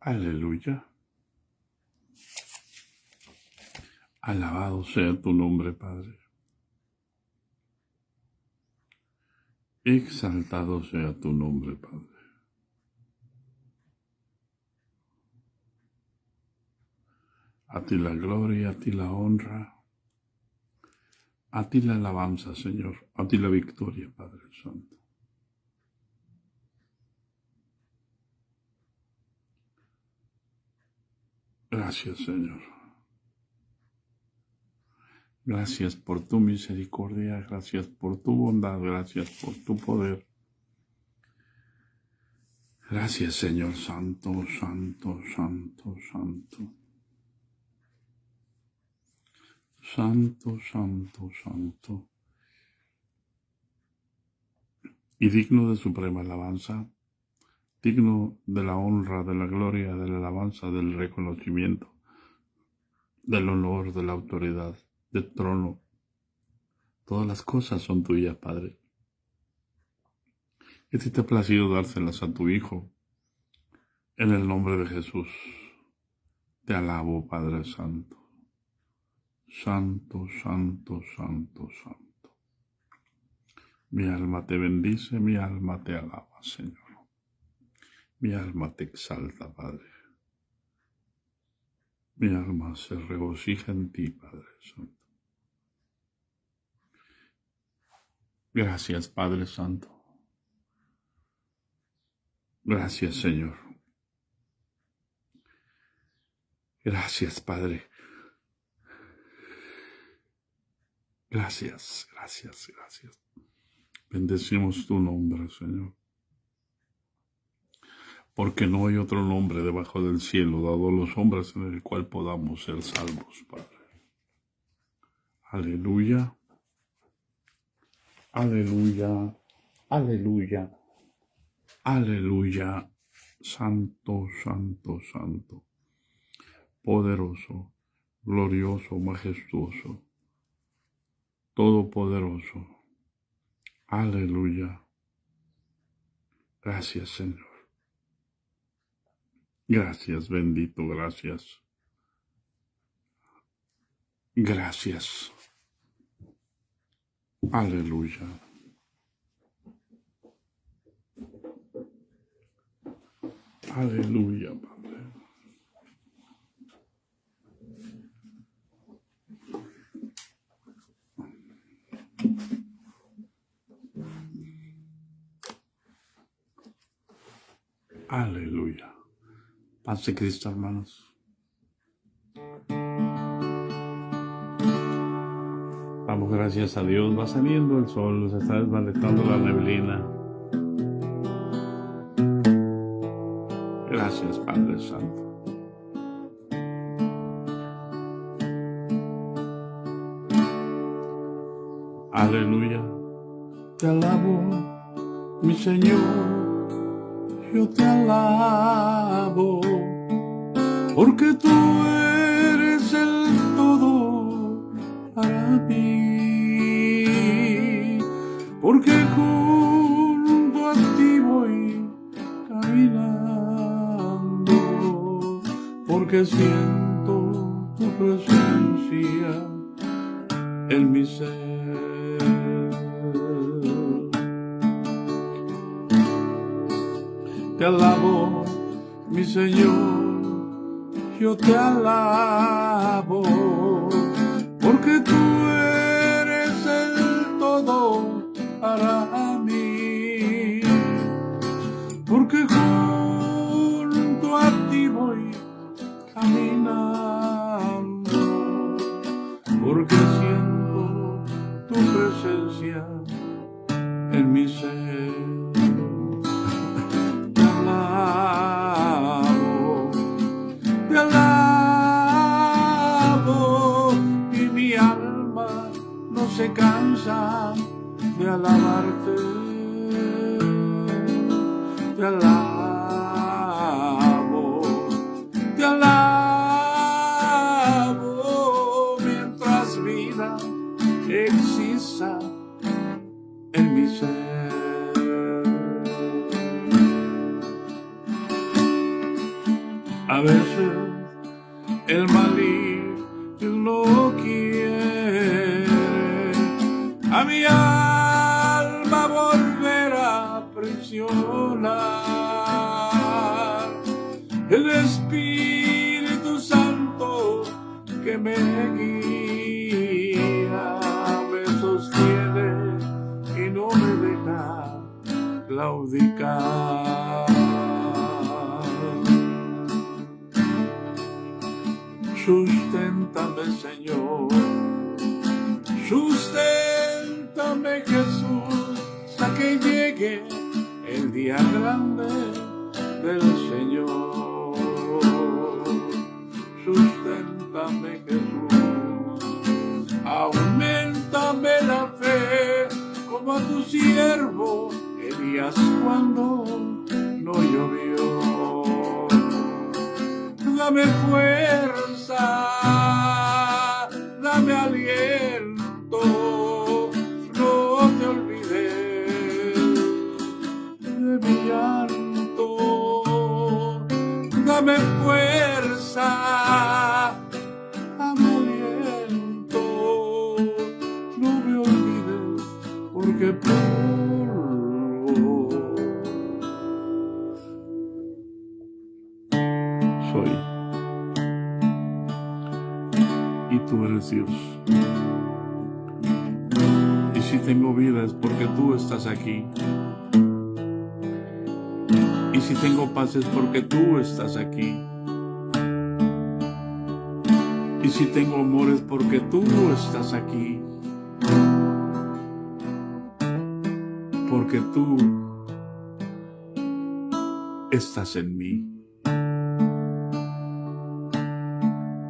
Aleluya. Alabado sea tu nombre, Padre. Exaltado sea tu nombre, Padre. A ti la gloria, a ti la honra, a ti la alabanza, Señor, a ti la victoria, Padre Santo. Gracias, Señor. Gracias por tu misericordia, gracias por tu bondad, gracias por tu poder. Gracias, Señor Santo, Santo, Santo, Santo. Santo, Santo, Santo. Y digno de suprema alabanza, digno de la honra, de la gloria, de la alabanza, del reconocimiento, del honor, de la autoridad, del trono. Todas las cosas son tuyas, Padre. Y si te ha placido dárselas a tu Hijo, en el nombre de Jesús, te alabo, Padre Santo. Santo, Santo, Santo, Santo. Mi alma te bendice, mi alma te alaba, Señor. Mi alma te exalta, Padre. Mi alma se regocija en ti, Padre Santo. Gracias, Padre Santo. Gracias, Señor. Gracias, Padre. Gracias, gracias, gracias. Bendecimos tu nombre, Señor. Porque no hay otro nombre debajo del cielo dado a los hombres en el cual podamos ser salvos, Padre. Aleluya. Aleluya. Aleluya. Aleluya. Santo, santo, santo. Poderoso, glorioso, majestuoso. Todopoderoso. Aleluya. Gracias, Señor. Gracias, bendito, gracias. Gracias. Aleluya. Aleluya, Padre. Aleluya. Paz de Cristo, hermanos. Damos gracias a Dios. Va saliendo el sol, se está desvaneciendo la neblina. Gracias, Padre Santo. Aleluya. Te alabo, mi Señor. Yo te alabo, porque tú eres el todo para mí, porque junto a ti voy caminando, porque siento tu presencia en mi ser. Te alabo, mi Señor, yo te alabo, porque tú eres el todo para mí, porque junto a ti voy caminando, porque siento tu presencia en mi ser. Te alabo, y mi alma no se cansa de alabarte. Te alabo, mientras vida exista en mi ser. A veces el maligno quiere a mi alma volver a aprisionar. El Espíritu Santo que me guía me sostiene y no me deja claudicar. Susténtame, Señor, susténtame, Jesús, hasta que llegue el día grande del Señor. Susténtame, Jesús, auméntame la fe como a tu siervo Elías cuando no llovió. Dame fuerza, dame aliento, no te olvides de mi llanto. Dame fuerza, dame aliento, no me olvides, porque soy. Y tú eres Dios. Y si tengo vida es porque tú estás aquí. Y si tengo paz es porque tú estás aquí. Y si tengo amor es porque tú estás aquí. Porque tú estás en mí.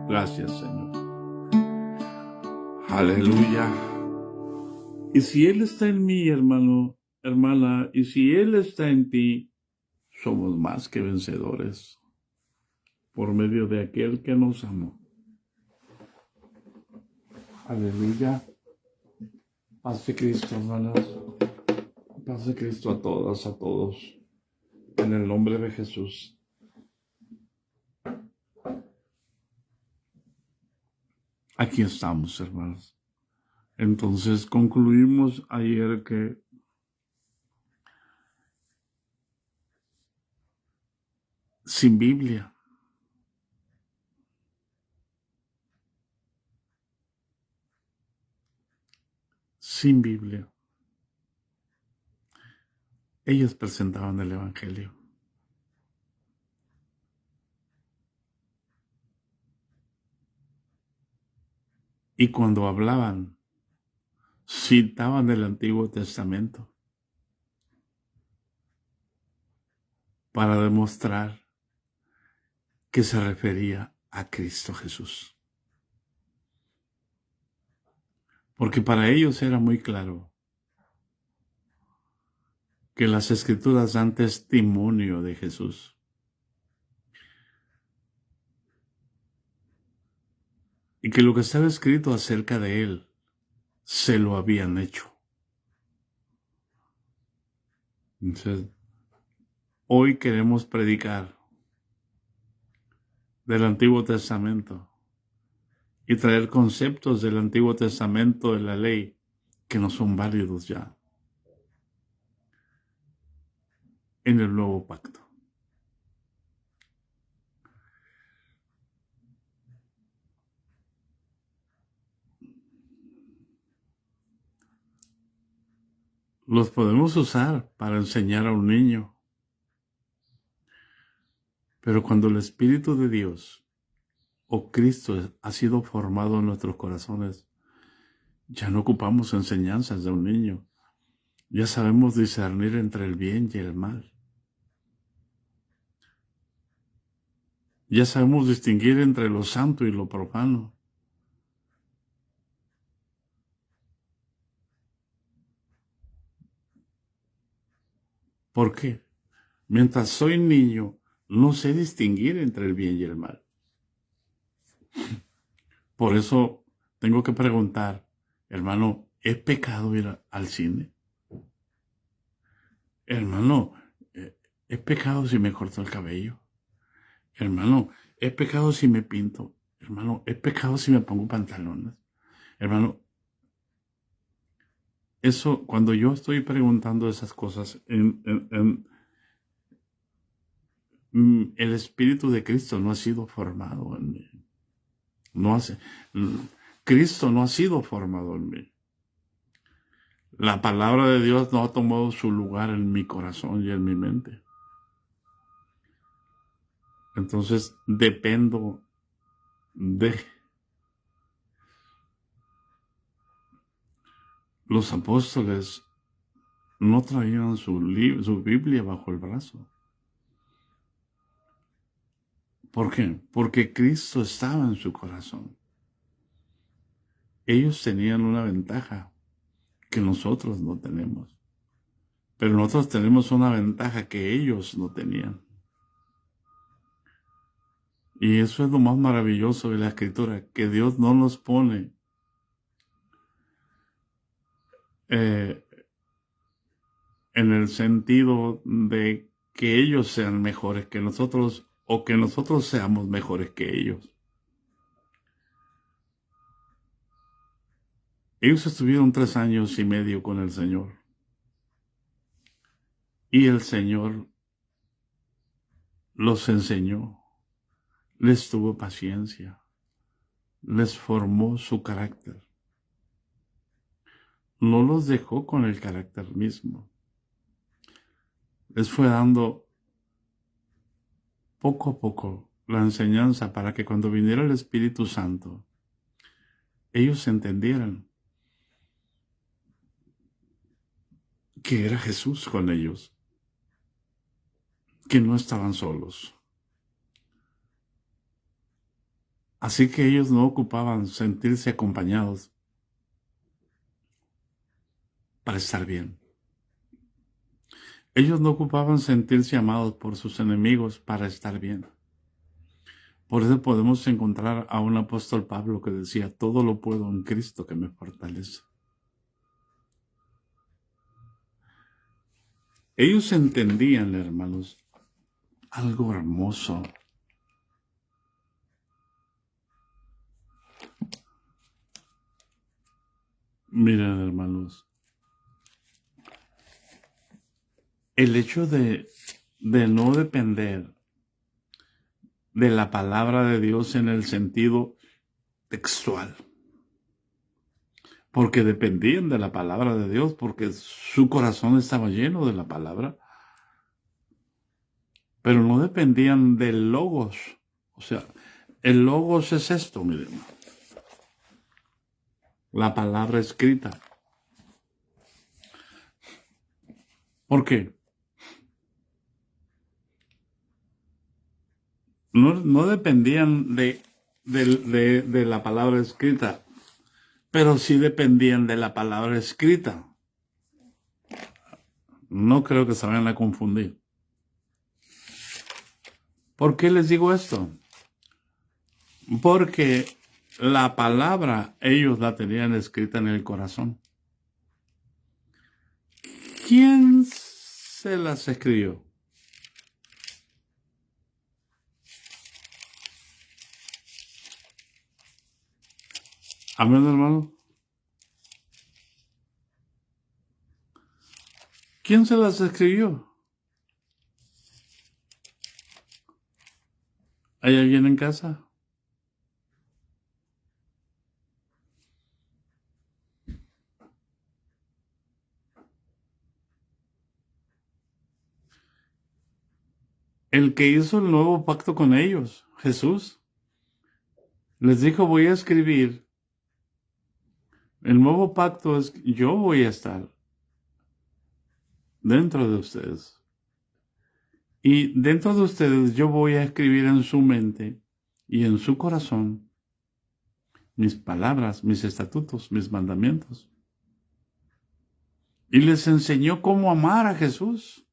Gracias, Señor. Aleluya. Y si Él está en mí, hermano, hermana, y si Él está en ti, somos más que vencedores por medio de aquel que nos amó. Aleluya. Paz de Cristo, hermanas. Paz de Cristo a todas, a todos. En el nombre de Jesús. Aquí estamos, hermanos. Entonces concluimos ayer que sin Biblia ellos presentaban el Evangelio. Y cuando hablaban, citaban el Antiguo Testamento para demostrar que se refería a Cristo Jesús. Porque para ellos era muy claro que las Escrituras dan testimonio de Jesús. Y que lo que estaba escrito acerca de Él, se lo habían hecho. Entonces, hoy queremos predicar del Antiguo Testamento y traer conceptos del Antiguo Testamento de la ley que no son válidos ya en el Nuevo Pacto. Los podemos usar para enseñar a un niño, pero cuando el Espíritu de Dios o Cristo ha sido formado en nuestros corazones, ya no ocupamos enseñanzas de un niño. Ya sabemos discernir entre el bien y el mal. Ya sabemos distinguir entre lo santo y lo profano. ¿Por qué? Mientras soy niño, no sé distinguir entre el bien y el mal. Por eso tengo que preguntar, hermano, ¿es pecado ir al cine? Hermano, ¿es pecado si me corto el cabello? Hermano, es pecado si me pinto. Hermano, es pecado si me pongo pantalones. Hermano, eso, cuando yo estoy preguntando esas cosas, el Espíritu de Cristo no ha sido formado en mí. Cristo no ha sido formado en mí. La palabra de Dios no ha tomado su lugar en mi corazón y en mi mente. Entonces dependo de los apóstoles. No traían su Biblia bajo el brazo. ¿Por qué? Porque Cristo estaba en su corazón. Ellos tenían una ventaja que nosotros no tenemos. Pero nosotros tenemos una ventaja que ellos no tenían. Y eso es lo más maravilloso de la Escritura, que Dios no nos pone en el sentido de que ellos sean mejores que nosotros o que nosotros seamos mejores que ellos. Ellos estuvieron 3 años y medio con el Señor. Y el Señor los enseñó, les tuvo paciencia, les formó su carácter. No los dejó con el carácter mismo. Les fue dando poco a poco la enseñanza para que cuando viniera el Espíritu Santo, ellos entendieran que era Jesús con ellos, que no estaban solos. Así que ellos no ocupaban sentirse acompañados para estar bien. Ellos no ocupaban sentirse amados por sus enemigos para estar bien. Por eso podemos encontrar a un apóstol Pablo que decía, todo lo puedo en Cristo que me fortalece. Ellos entendían, hermanos, algo hermoso. Miren, hermanos, el hecho de no depender de la palabra de Dios en el sentido textual, porque dependían de la palabra de Dios, porque su corazón estaba lleno de la palabra, pero no dependían del logos. O sea, el logos es esto, miren, la palabra escrita. ¿Por qué? No dependían de la palabra escrita, pero sí dependían de la palabra escrita. No creo que se vayan a confundir. ¿Por qué les digo esto? Porque la palabra ellos la tenían escrita en el corazón. ¿Quién se las escribió? Amén, hermano. ¿Quién se las escribió? ¿Hay alguien en casa? El que hizo el nuevo pacto con ellos, Jesús, les dijo, voy a escribir. El nuevo pacto es, yo voy a estar dentro de ustedes. Y dentro de ustedes yo voy a escribir en su mente y en su corazón mis palabras, mis estatutos, mis mandamientos. Y les enseñó cómo amar a Jesús.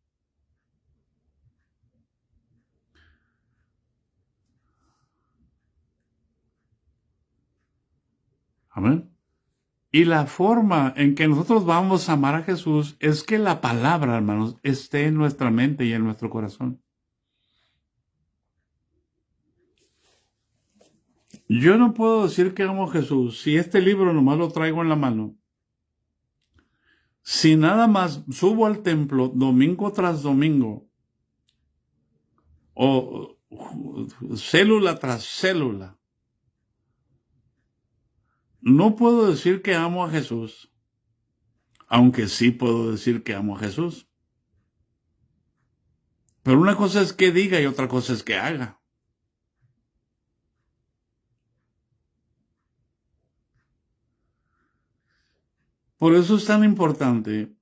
Amén. Y la forma en que nosotros vamos a amar a Jesús es que la palabra, hermanos, esté en nuestra mente y en nuestro corazón. Yo no puedo decir que amo a Jesús si este libro nomás lo traigo en la mano. Si nada más subo al templo domingo tras domingo o célula tras célula, no puedo decir que amo a Jesús, aunque sí puedo decir que amo a Jesús. Pero una cosa es que diga y otra cosa es que haga. Por eso es tan importante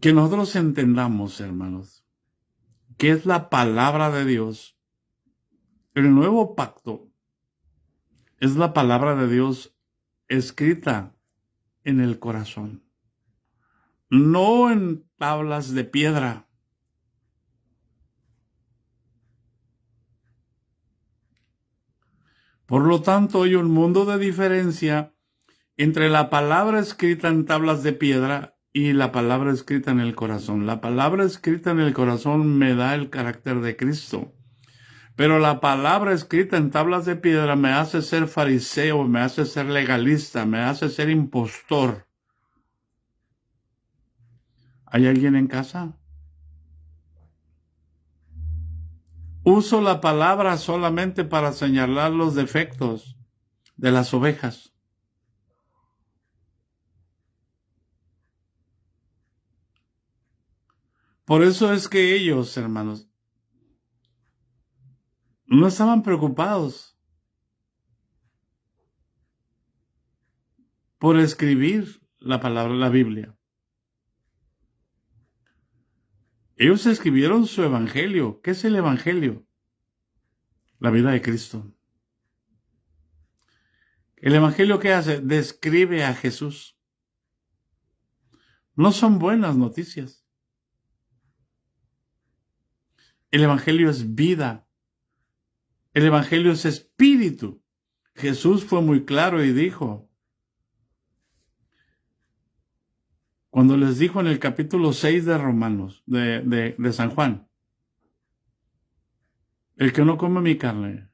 que nosotros entendamos, hermanos, que es la palabra de Dios. El nuevo pacto es la palabra de Dios escrita en el corazón, no en tablas de piedra. Por lo tanto, hay un mundo de diferencia entre la palabra escrita en tablas de piedra y la palabra escrita en el corazón. La palabra escrita en el corazón me da el carácter de Cristo, pero la palabra escrita en tablas de piedra me hace ser fariseo, me hace ser legalista, me hace ser impostor. ¿Hay alguien en casa? Uso la palabra solamente para señalar los defectos de las ovejas. Por eso es que ellos, hermanos, no estaban preocupados por escribir la palabra, la Biblia. Ellos escribieron su evangelio. ¿Qué es el evangelio? La vida de Cristo. ¿El evangelio qué hace? Describe a Jesús. No son buenas noticias. El evangelio es vida. El evangelio es espíritu. Jesús fue muy claro y dijo, cuando les dijo en el capítulo 6 de Romanos, de San Juan, el que no come mi carne,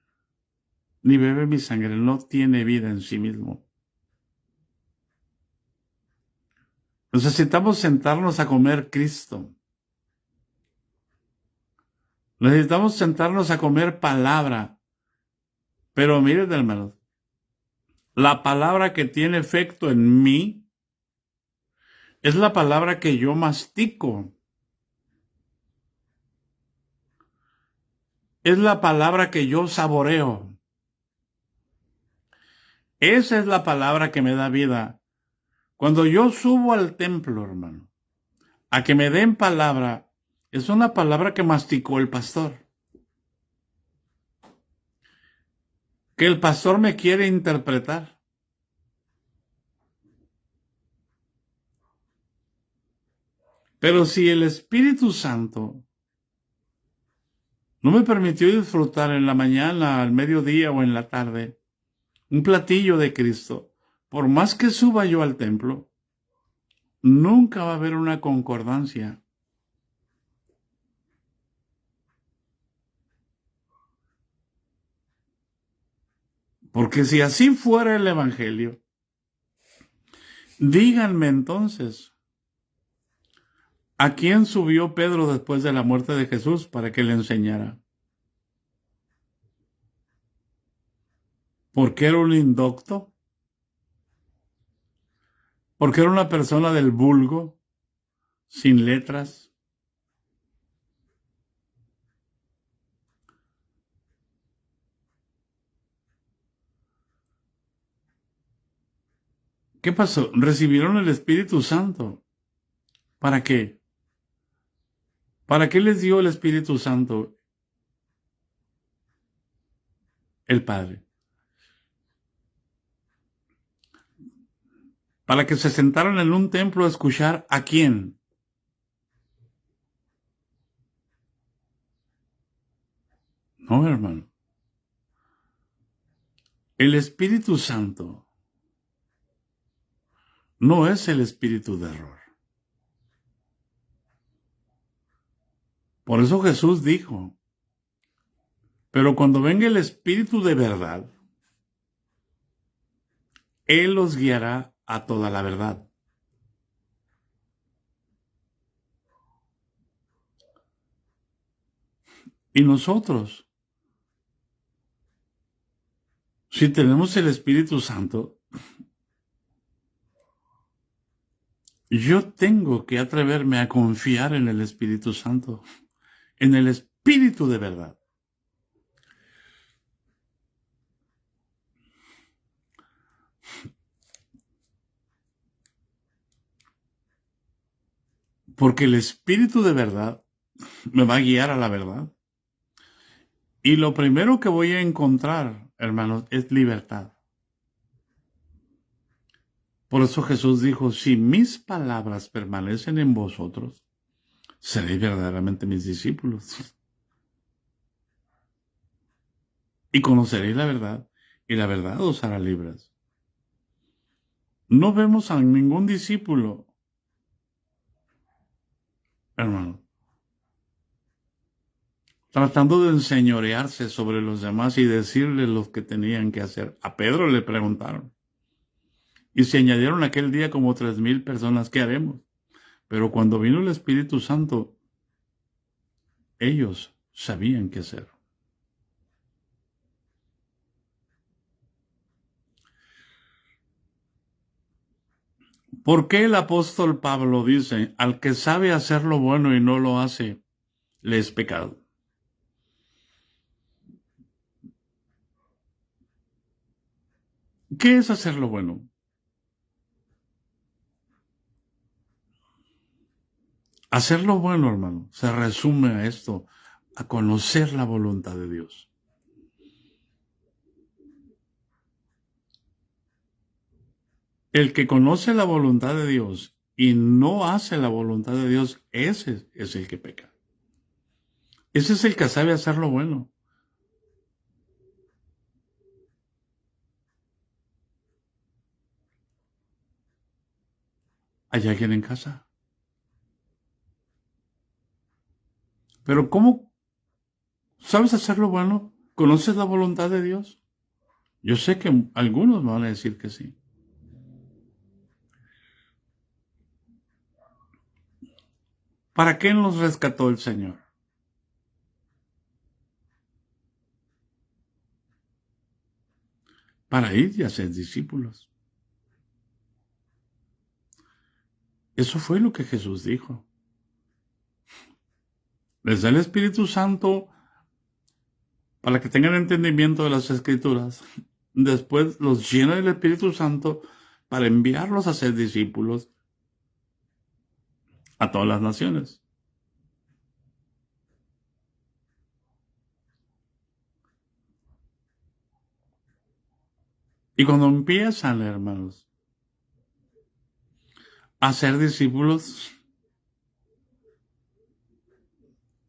ni bebe mi sangre, no tiene vida en sí mismo. Necesitamos sentarnos a comer Cristo. Necesitamos sentarnos a comer palabra. Pero miren, hermanos, la palabra que tiene efecto en mí es la palabra que yo mastico. Es la palabra que yo saboreo. Esa es la palabra que me da vida. Cuando yo subo al templo, hermano, a que me den palabra, es una palabra que masticó el pastor. Que el pastor me quiere interpretar. Pero si el Espíritu Santo no me permitió disfrutar en la mañana, al mediodía o en la tarde un platillo de Cristo, por más que suba yo al templo, nunca va a haber una concordancia. Porque si así fuera el Evangelio, díganme entonces, ¿a quién subió Pedro después de la muerte de Jesús para que le enseñara? ¿Porque era un indocto? ¿Porque era una persona del vulgo, sin letras? ¿Qué pasó? Recibieron el Espíritu Santo. ¿Para qué? ¿Para qué les dio el Espíritu Santo el Padre? Para que se sentaran en un templo a escuchar ¿a quién? No, hermano. El Espíritu Santo no es el espíritu de error. Por eso Jesús dijo, Pero cuando venga el Espíritu de verdad, Él los guiará a toda la verdad. Y nosotros, si tenemos el Espíritu Santo, yo tengo que atreverme a confiar en el Espíritu Santo, en el Espíritu de verdad. Porque el Espíritu de verdad me va a guiar a la verdad. Y lo primero que voy a encontrar, hermanos, es libertad. Por eso Jesús dijo, si mis palabras permanecen en vosotros, seréis verdaderamente mis discípulos. Y conoceréis la verdad, y la verdad os hará libres. No vemos a ningún discípulo, hermano, tratando de enseñorearse sobre los demás y decirles lo que tenían que hacer. A Pedro le preguntaron. Y se añadieron aquel día como 3,000 personas. ¿Qué haremos? Pero cuando vino el Espíritu Santo, ellos sabían qué hacer. ¿Por qué el apóstol Pablo dice, al que sabe hacer lo bueno y no lo hace, le es pecado? ¿Qué es hacer lo bueno? Hacer lo bueno, hermano, se resume a esto, a conocer la voluntad de Dios. El que conoce la voluntad de Dios y no hace la voluntad de Dios, ese es el que peca. Ese es el que sabe hacer lo bueno. ¿Hay alguien en casa? Pero ¿cómo sabes hacer lo bueno? ¿Conoces la voluntad de Dios? Yo sé que algunos me van a decir que sí. ¿Para qué nos rescató el Señor? Para ir y hacer discípulos. Eso fue lo que Jesús dijo. Les da el Espíritu Santo para que tengan entendimiento de las Escrituras. Después los llena del Espíritu Santo para enviarlos a ser discípulos a todas las naciones. Y cuando empiezan, hermanos, a ser discípulos,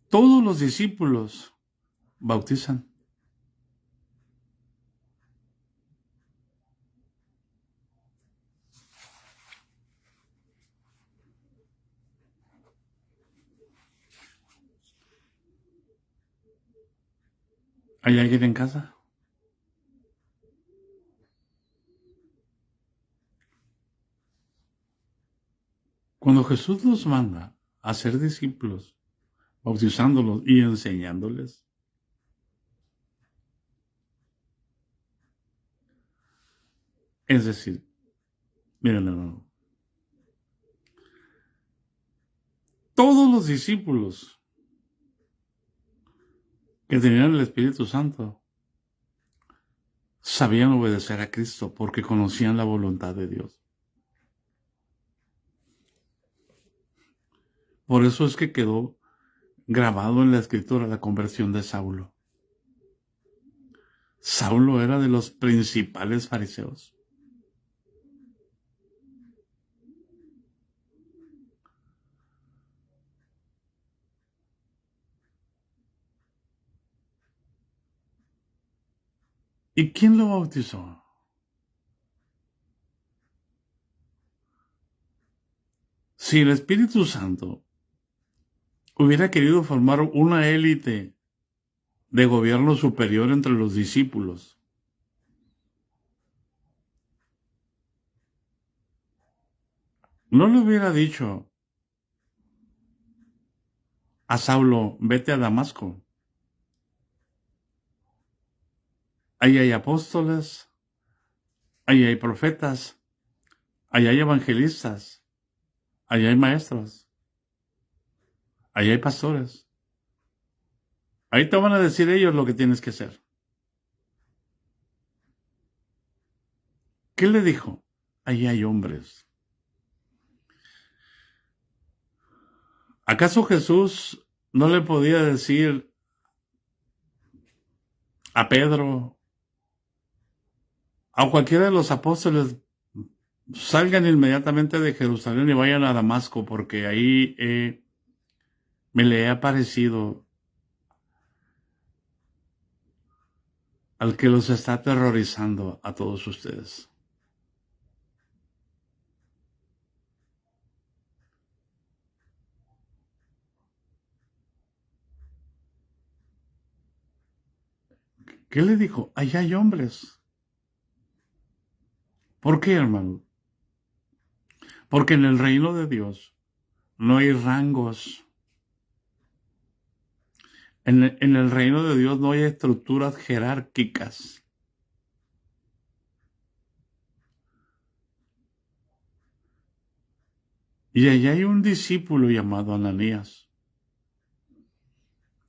todos los discípulos bautizan. ¿Hay alguien en casa? Cuando Jesús los manda a ser discípulos, bautizándolos y enseñándoles, es decir, miren, hermano, todos los discípulos que tenían el Espíritu Santo sabían obedecer a Cristo porque conocían la voluntad de Dios. Por eso es que quedó grabado en la Escritura la conversión de Saulo. Saulo era de los principales fariseos. ¿Y quién lo bautizó? Si el Espíritu Santo hubiera querido formar una élite de gobierno superior entre los discípulos. No le hubiera dicho a Saulo, vete a Damasco. Ahí hay apóstoles, ahí hay profetas, ahí hay evangelistas, ahí hay maestros, ahí hay pastores. Ahí te van a decir ellos lo que tienes que hacer. ¿Qué le dijo? Ahí hay hombres. ¿Acaso Jesús no le podía decir a Pedro, a cualquiera de los apóstoles, salgan inmediatamente de Jerusalén y vayan a Damasco, porque ahí me le he aparecido al que los está aterrorizando a todos ustedes? ¿Qué le dijo? Allá hay hombres. ¿Por qué, hermano? Porque en el reino de Dios no hay rangos. En el reino de Dios no hay estructuras jerárquicas. Y allá hay un discípulo llamado Ananías,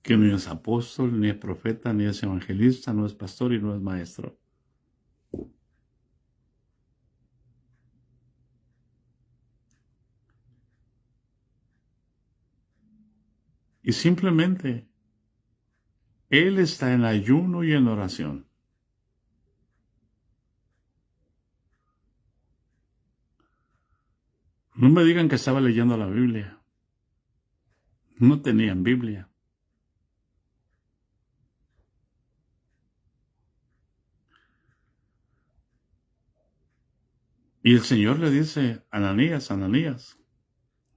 que no es apóstol, ni es profeta, ni es evangelista, no es pastor y no es maestro. Y simplemente él está en ayuno y en oración. No me digan que estaba leyendo la Biblia. No tenían Biblia. Y el Señor le dice, Ananías, Ananías,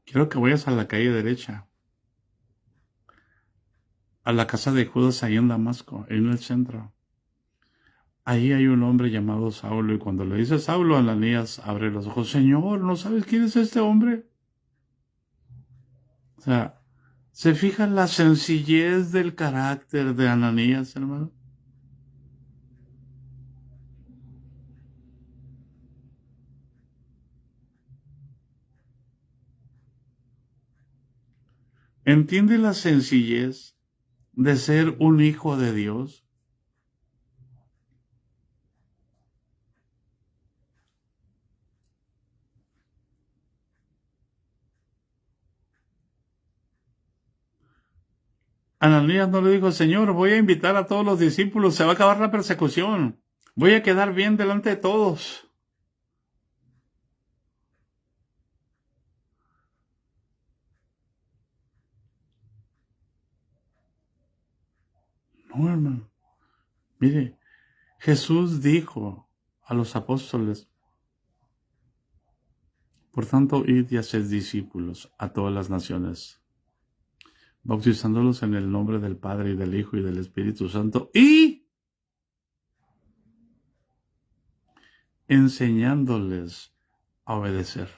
quiero que vayas a la calle derecha, a la casa de Judas ahí en Damasco, en el centro. Ahí hay un hombre llamado Saulo, y cuando le dice Saulo, Ananías abre los ojos. Señor, ¿no sabes quién es este hombre? O sea, ¿se fija la sencillez del carácter de Ananías, hermano? ¿Entiende la sencillez de ser un hijo de Dios? Ananías no le dijo, Señor, voy a invitar a todos los discípulos, se va a acabar la persecución, voy a quedar bien delante de todos. No, hermano. Mire, Jesús dijo a los apóstoles, por tanto, id y haced discípulos a todas las naciones, bautizándolos en el nombre del Padre y del Hijo y del Espíritu Santo, y enseñándoles a obedecer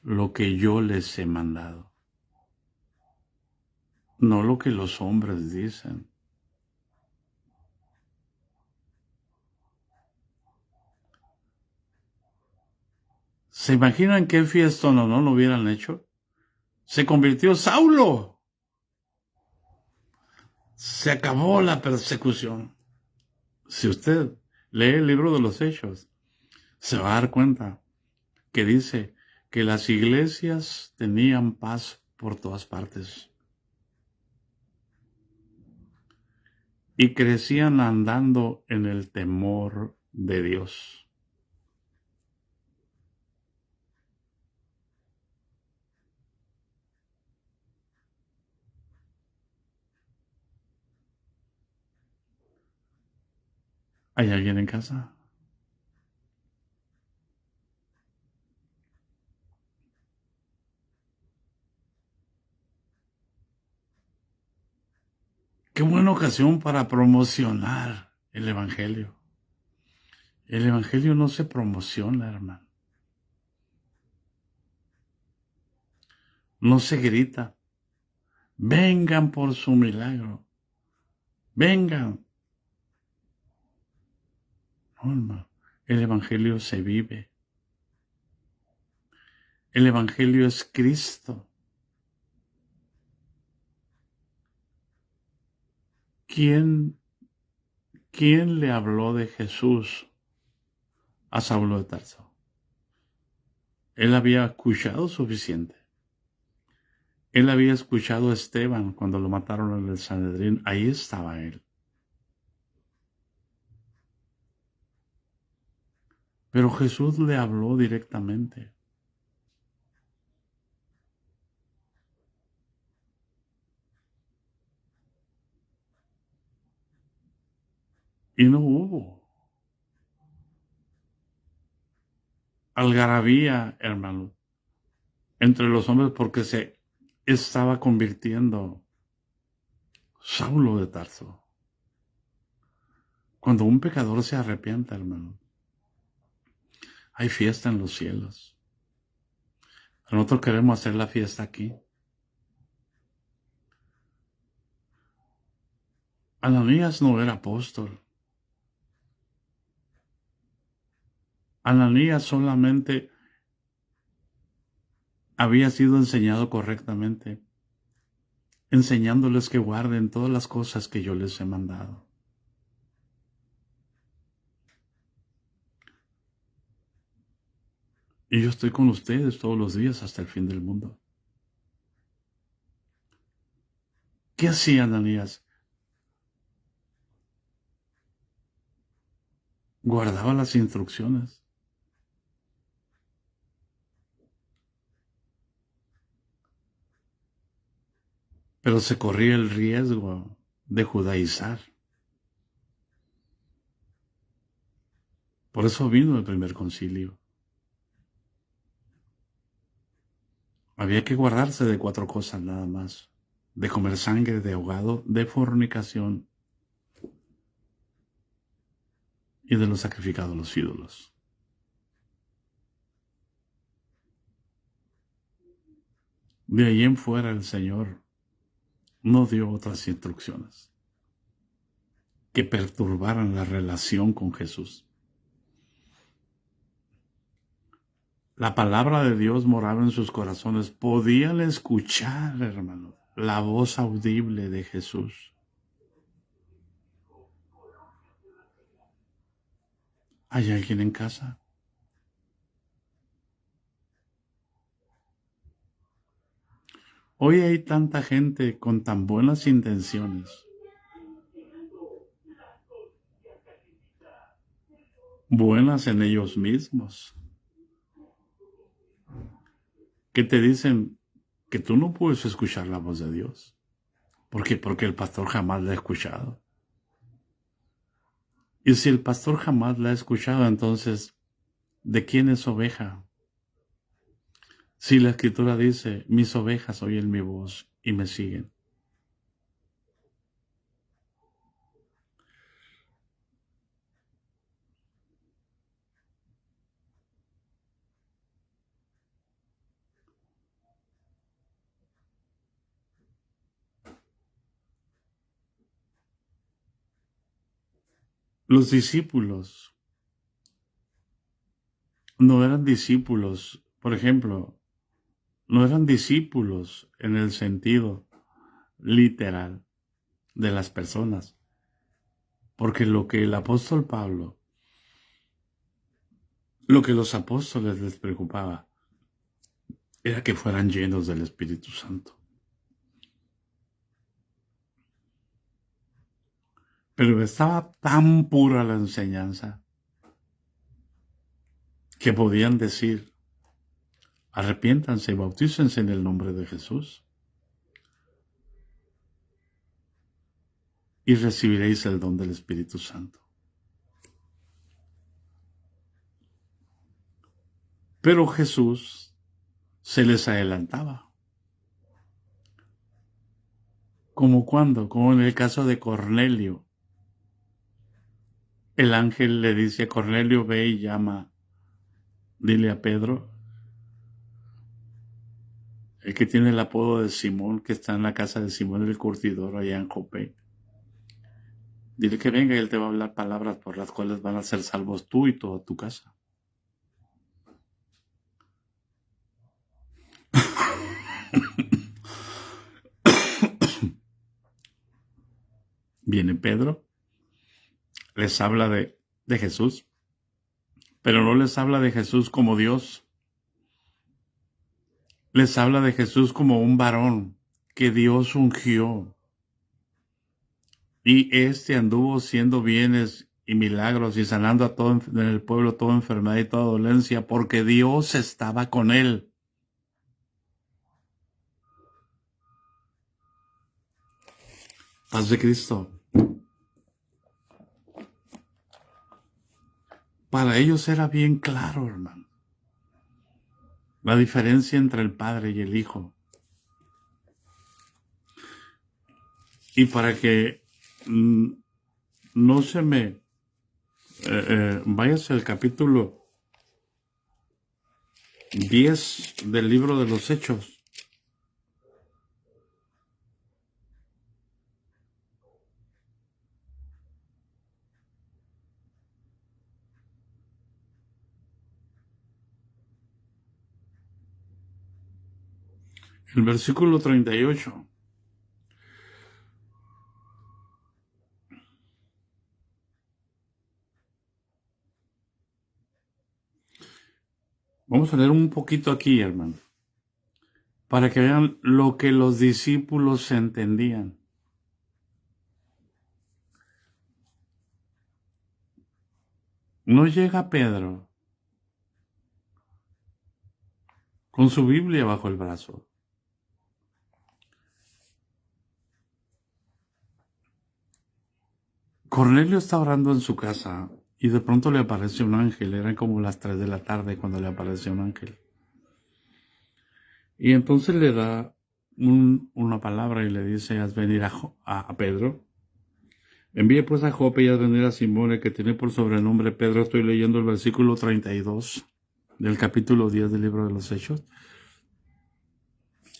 lo que yo les he mandado, no lo que los hombres dicen. ¿Se imaginan qué fiestón o no lo hubieran hecho? Se convirtió Saulo. Se acabó la persecución. Si usted lee el libro de los Hechos, se va a dar cuenta que dice que las iglesias tenían paz por todas partes y crecían andando en el temor de Dios. ¿Hay alguien en casa? Qué buena ocasión para promocionar el Evangelio. El Evangelio no se promociona, hermano. No se grita. Vengan por su milagro. Vengan. No, hermano. El Evangelio se vive. El Evangelio es Cristo. ¿Quién le habló de Jesús a Saulo de Tarso? Él había escuchado suficiente. Él había escuchado a Esteban cuando lo mataron en el Sanedrín. Ahí estaba él. Pero Jesús le habló directamente. Y no hubo algarabía, hermano, entre los hombres porque se estaba convirtiendo Saulo de Tarso. Cuando un pecador se arrepiente, hermano, hay fiesta en los cielos. Nosotros queremos hacer la fiesta aquí. Ananías no era apóstol. Ananías solamente había sido enseñado correctamente, enseñándoles que guarden todas las cosas que yo les he mandado. Y yo estoy con ustedes todos los días hasta el fin del mundo. ¿Qué hacía Ananías? Guardaba las instrucciones. Pero se corría el riesgo de judaizar. Por eso vino el primer concilio. Había que guardarse de 4 cosas nada más: de comer sangre, de ahogado, de fornicación y de lo sacrificado a los ídolos. De ahí en fuera el Señor no dio otras instrucciones que perturbaran la relación con Jesús. La palabra de Dios moraba en sus corazones. Podían escuchar, hermano, la voz audible de Jesús. ¿Hay alguien en casa? Hoy hay tanta gente con tan buenas intenciones, buenas en ellos mismos, que te dicen que tú no puedes escuchar la voz de Dios. ¿Por qué? Porque el pastor jamás la ha escuchado. Y si el pastor jamás la ha escuchado, entonces, ¿de quién es oveja? Si la Escritura dice, mis ovejas oyen mi voz y me siguen. Los discípulos no eran discípulos, por ejemplo, no eran discípulos en el sentido literal de las personas, porque lo que el apóstol Pablo, lo que los apóstoles les preocupaba, era que fueran llenos del Espíritu Santo. Pero estaba tan pura la enseñanza que podían decir, arrepiéntanse y bautícense en el nombre de Jesús y recibiréis el don del Espíritu Santo. Pero Jesús se les adelantaba. ¿Como cuándo? Como en el caso de Cornelio. El ángel le dice a Cornelio, ve y llama, dile a Pedro, el que tiene el apodo de Simón, que está en la casa de Simón el curtidor allá en Jope. Dile que venga y él te va a hablar palabras por las cuales van a ser salvos tú y toda tu casa. Viene Pedro, les habla de Jesús, pero no les habla de Jesús como Dios. Les habla de Jesús como un varón que Dios ungió. Y este anduvo haciendo bienes y milagros y sanando a todo en el pueblo toda enfermedad y toda dolencia, porque Dios estaba con él. Paz de Cristo. Para ellos era bien claro, hermano, la diferencia entre el Padre y el Hijo. Y para que no se me váyase al capítulo 10 del libro de los Hechos. El versículo 38. Vamos a leer un poquito aquí, hermano, para que vean lo que los discípulos entendían. No llega Pedro con su Biblia bajo el brazo. Cornelio está orando en su casa y de pronto le aparece un ángel. Eran como las 3 de la tarde cuando le aparece un ángel. Y entonces le da una palabra y le dice, haz venir a Pedro. Envíe pues a Jope y haz venir a Simón, el que tiene por sobrenombre Pedro. Estoy leyendo el versículo 32 del capítulo 10 del libro de los Hechos.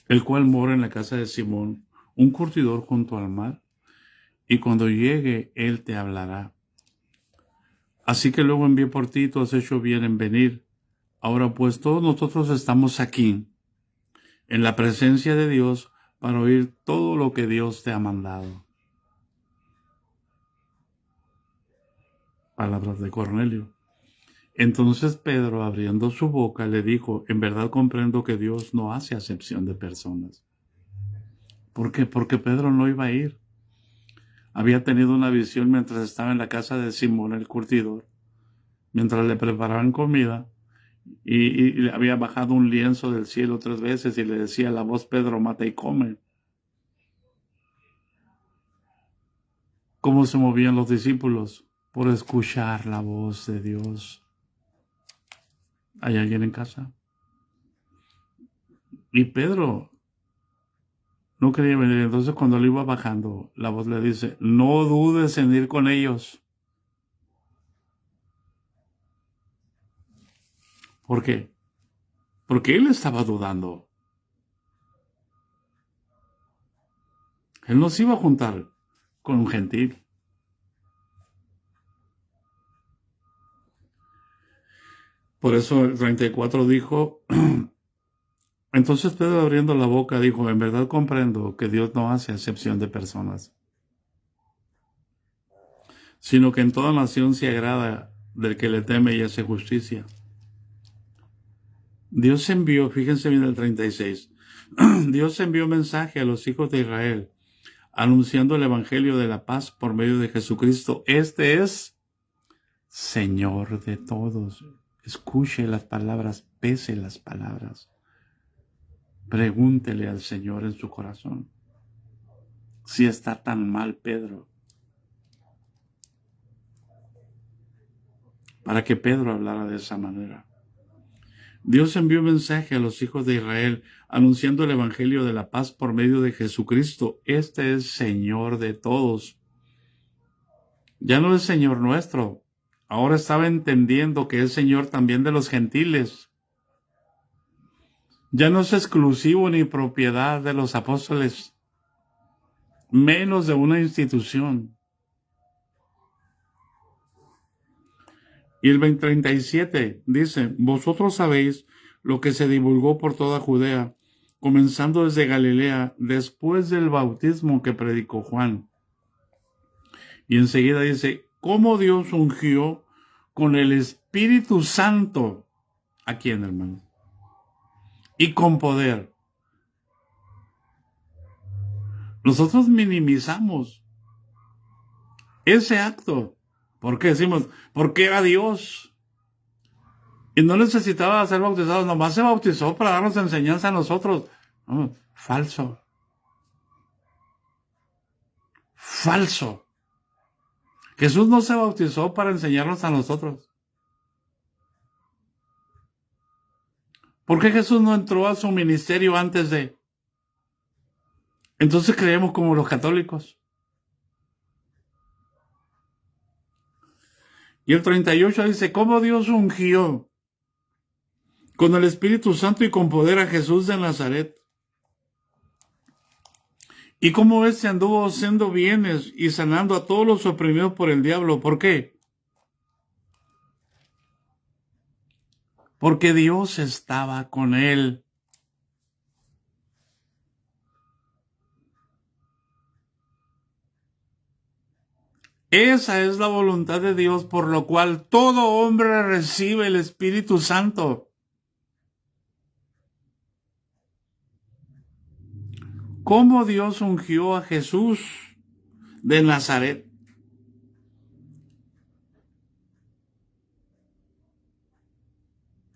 El cual mora en la casa de Simón, un curtidor junto al mar. Y cuando llegue, él te hablará. Así que luego envié por ti, tú has hecho bien en venir. Ahora pues todos nosotros estamos aquí, en la presencia de Dios, para oír todo lo que Dios te ha mandado. Palabras de Cornelio. Entonces Pedro, abriendo su boca, le dijo, en verdad comprendo que Dios no hace acepción de personas. ¿Por qué? Porque Pedro no iba a ir. Había tenido una visión mientras estaba en la casa de Simón el curtidor, mientras le preparaban comida, y le había bajado un lienzo del cielo 3 veces y le decía la voz, Pedro, mata y come. ¿Cómo se movían los discípulos? Por escuchar la voz de Dios. ¿Hay alguien en casa? Y Pedro no quería venir. Entonces cuando le iba bajando, la voz le dice, no dudes en ir con ellos. ¿Por qué? Porque él estaba dudando. Él no se iba a juntar con un gentil. Por eso el 34 dijo, entonces Pedro abriendo la boca dijo, en verdad comprendo que Dios no hace excepción de personas, sino que en toda nación se agrada del que le teme y hace justicia. Dios envió, fíjense bien el 36, Dios envió mensaje a los hijos de Israel, anunciando el evangelio de la paz por medio de Jesucristo. Este es Señor de todos. Escuche las palabras, pese las palabras. Pregúntele al Señor en su corazón si está tan mal Pedro, para que Pedro hablara de esa manera. Dios envió un mensaje a los hijos de Israel anunciando el evangelio de la paz por medio de Jesucristo. Este es Señor de todos. Ya no es Señor nuestro. Ahora estaba entendiendo que es Señor también de los gentiles. Ya no es exclusivo ni propiedad de los apóstoles, menos de una institución. Y el 37 dice, vosotros sabéis lo que se divulgó por toda Judea, comenzando desde Galilea, después del bautismo que predicó Juan. Y enseguida dice, cómo Dios ungió con el Espíritu Santo. ¿A quién, hermano? Y con poder. Nosotros minimizamos ese acto. ¿Por qué decimos? Porque era Dios. Y no necesitaba ser bautizado, nomás se bautizó para darnos enseñanza a nosotros. No, falso. Falso. Jesús no se bautizó para enseñarnos a nosotros. ¿Por qué Jesús no entró a su ministerio antes de? Entonces creemos como los católicos. Y el 38 dice, ¿cómo Dios ungió con el Espíritu Santo y con poder a Jesús de Nazaret? Y cómo éste anduvo haciendo bienes y sanando a todos los oprimidos por el diablo. ¿Por qué? Porque Dios estaba con él. Esa es la voluntad de Dios, por lo cual todo hombre recibe el Espíritu Santo. ¿Cómo Dios ungió a Jesús de Nazaret?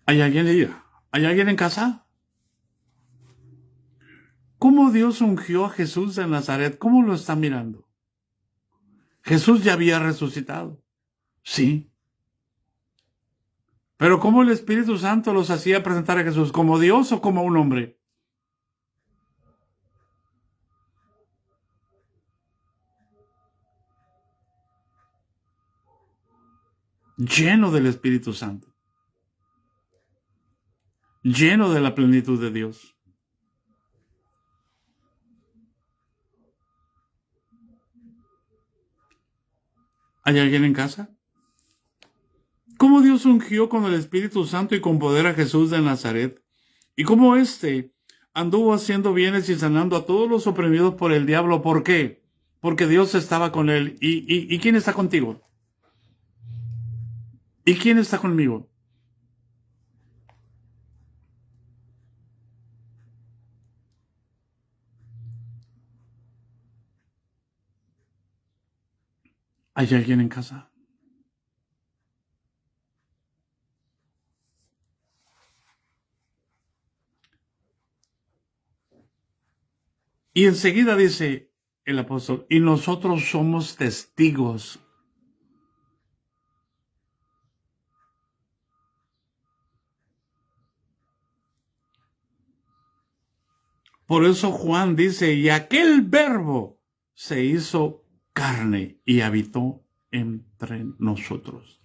¿Hay alguien ahí? ¿Hay alguien en casa? ¿Cómo Dios ungió a Jesús de Nazaret? ¿Cómo lo está mirando? Jesús ya había resucitado. Sí. Pero ¿cómo el Espíritu Santo los hacía presentar a Jesús? ¿Como Dios o como un hombre? Lleno del Espíritu Santo. Lleno de la plenitud de Dios. ¿Hay alguien en casa? ¿Cómo Dios ungió con el Espíritu Santo y con poder a Jesús de Nazaret? ¿Y cómo éste anduvo haciendo bienes y sanando a todos los oprimidos por el diablo? ¿Por qué? Porque Dios estaba con él. ¿Y quién está contigo? ¿Y quién está conmigo? ¿Hay alguien en casa? Y enseguida dice el apóstol, y nosotros somos testigos. Por eso Juan dice, y aquel verbo se hizo carne y habitó entre nosotros.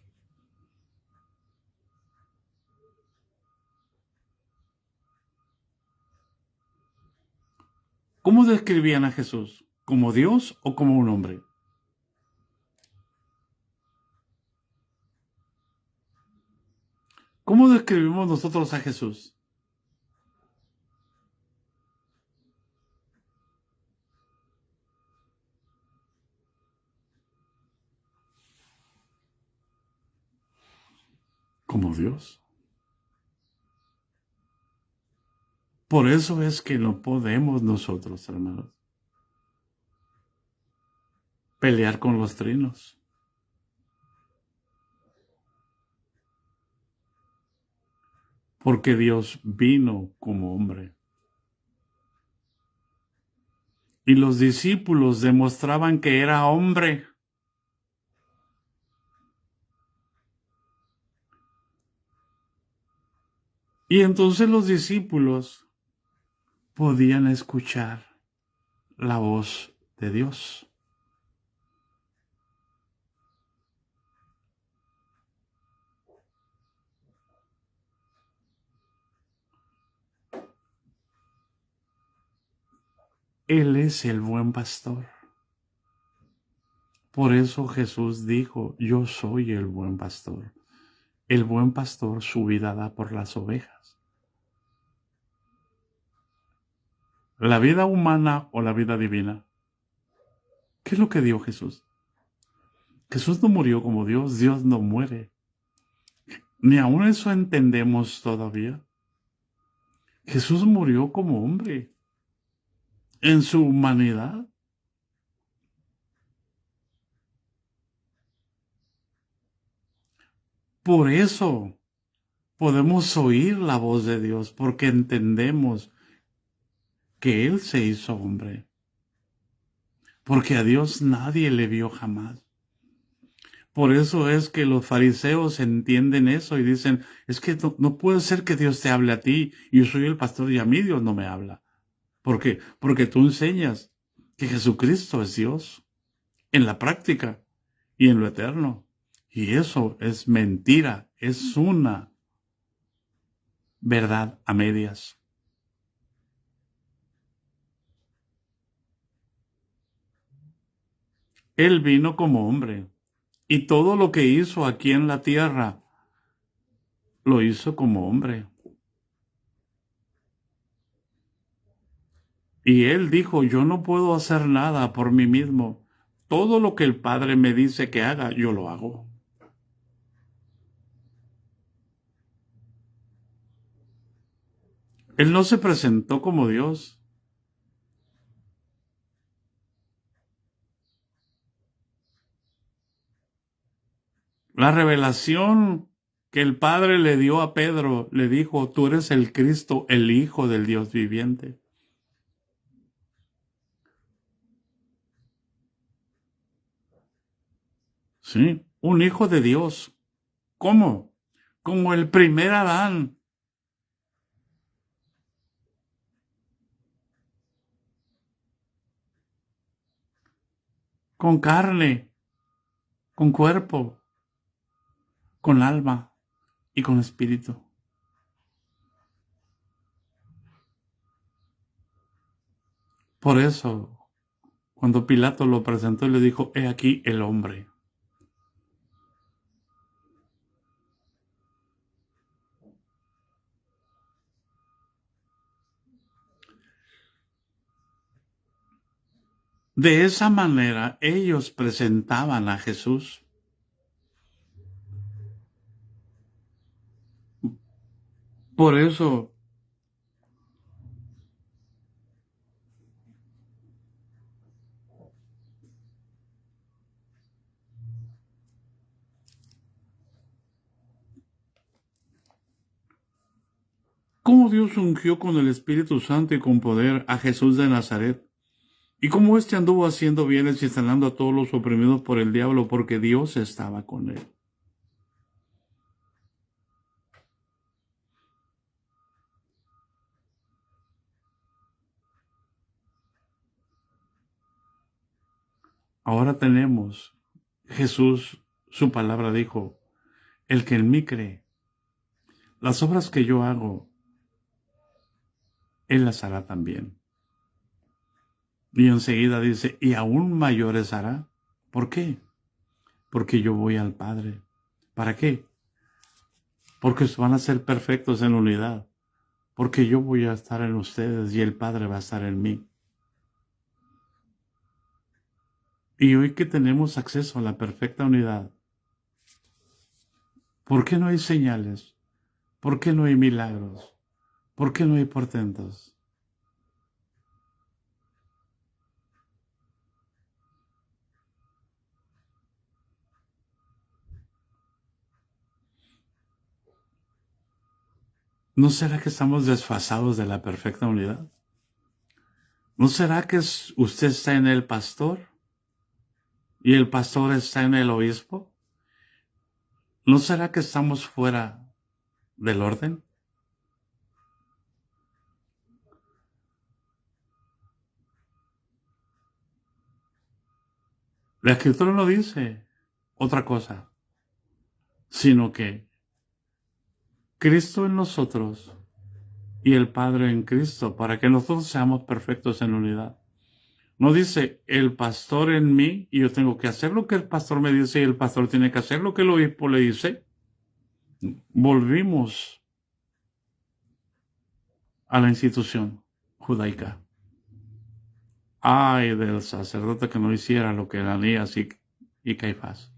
¿Cómo describían a Jesús? ¿Como Dios o como un hombre? ¿Cómo describimos nosotros a Jesús? Como Dios. Por eso es que no podemos nosotros, hermanos, pelear con los trinos. Porque Dios vino como hombre. Y los discípulos demostraban que era hombre. Y entonces los discípulos podían escuchar la voz de Dios. Él es el buen pastor. Por eso Jesús dijo, yo soy el buen pastor. El buen pastor su vida da por las ovejas. La vida humana o la vida divina. ¿Qué es lo que dio Jesús? Jesús no murió como Dios, Dios no muere. Ni aún eso entendemos todavía. Jesús murió como hombre, en su humanidad. Por eso podemos oír la voz de Dios, porque entendemos que Él se hizo hombre. Porque a Dios nadie le vio jamás. Por eso es que los fariseos entienden eso y dicen, es que no puede ser que Dios te hable a ti, yo soy el pastor y a mí Dios no me habla. ¿Por qué? Porque tú enseñas que Jesucristo es Dios en la práctica y en lo eterno. Y eso es mentira, es una verdad a medias. Él vino como hombre y todo lo que hizo aquí en la tierra lo hizo como hombre. Y él dijo, yo no puedo hacer nada por mí mismo. Todo lo que el Padre me dice que haga, yo lo hago. Él no se presentó como Dios. La revelación que el Padre le dio a Pedro, le dijo, tú eres el Cristo, el Hijo del Dios viviente. Sí, un hijo de Dios. ¿Cómo? Como el primer Adán. Con carne, con cuerpo, con alma y con espíritu. Por eso, cuando Pilato lo presentó, le dijo, he aquí el hombre. De esa manera ellos presentaban a Jesús. Por eso, cómo Dios ungió con el Espíritu Santo y con poder a Jesús de Nazaret, y cómo éste anduvo haciendo bienes y sanando a todos los oprimidos por el diablo, porque Dios estaba con él. Ahora tenemos, Jesús, su palabra dijo, el que en mí cree, las obras que yo hago, él las hará también. Y enseguida dice, y aún mayores hará. ¿Por qué? Porque yo voy al Padre. ¿Para qué? Porque van a ser perfectos en unidad. Porque yo voy a estar en ustedes y el Padre va a estar en mí. Y hoy que tenemos acceso a la perfecta unidad, ¿por qué no hay señales? ¿Por qué no hay milagros? ¿Por qué no hay portentos? ¿No será que estamos desfasados de la perfecta unidad? ¿No será que usted está en el pastor y el pastor está en el obispo? ¿No será que estamos fuera del orden? La Escritura no dice otra cosa, sino que Cristo en nosotros y el Padre en Cristo, para que nosotros seamos perfectos en unidad. No dice el pastor en mí y yo tengo que hacer lo que el pastor me dice y el pastor tiene que hacer lo que el obispo le dice. Volvimos a la institución judaica. Ay del sacerdote que no hiciera lo que Ananías y Caifás.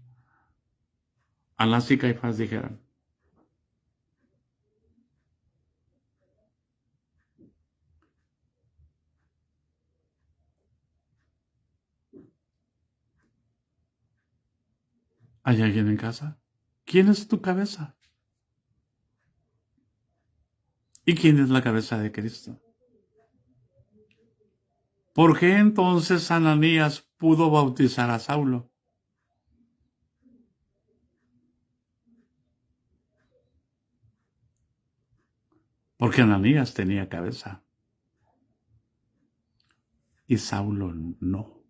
Anás y Caifás dijeran. ¿Hay alguien en casa? ¿Quién es tu cabeza? ¿Y quién es la cabeza de Cristo? ¿Por qué entonces Ananías pudo bautizar a Saulo? Porque Ananías tenía cabeza y Saulo no.